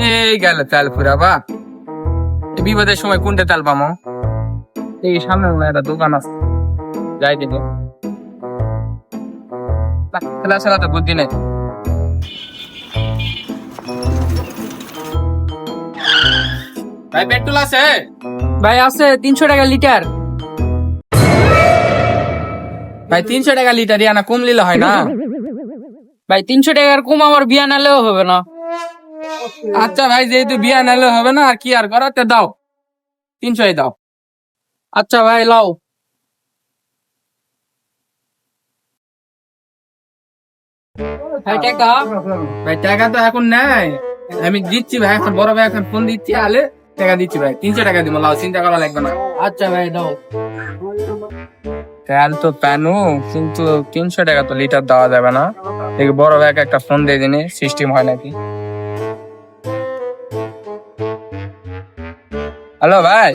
এই গেল তেল ফুরাবা। এই বিপদের সময় কোনটা তেল পামো? এই সামনে মনে হয় একটা দোকান আছে, যাই দেখে। খেলা খেলা তো বুদ্ধি নেই। ভাই পেট্রোল আছে? ভাই আছে 300 টাকা লিটার। ভাই 300 টাকা লিটার না কম নিলে হয় না? ভাই 300 টাকার কম আমার বিয়া নালেও হবে না। আচ্ছা ভাই, যেহেতু বিয়া নালে হবে না আর কি আর করাতে, দাও 300 দাও। আচ্ছা ভাই লাও। ভাই টাকা। ভাই টাকা তো এখন নাই, আমি দিচ্ছি ভাই, এখন বড় ভাই এখন ফোন দিচ্ছি, আলে টাকা দিচ্ছি ভাই। 300 টাকা দিব, লাও, চিন্তা করা লাগবে না। আচ্ছা ভাই দাও। তেল তো প্যানু, কিন্তু 300 টাকা তো লিটার দেওয়া যাবে না। দেখি বড় ভাইকে একটা ফোন দিয়ে দিনে, সিস্টেম হয় নাকি। হ্যালো ভাই।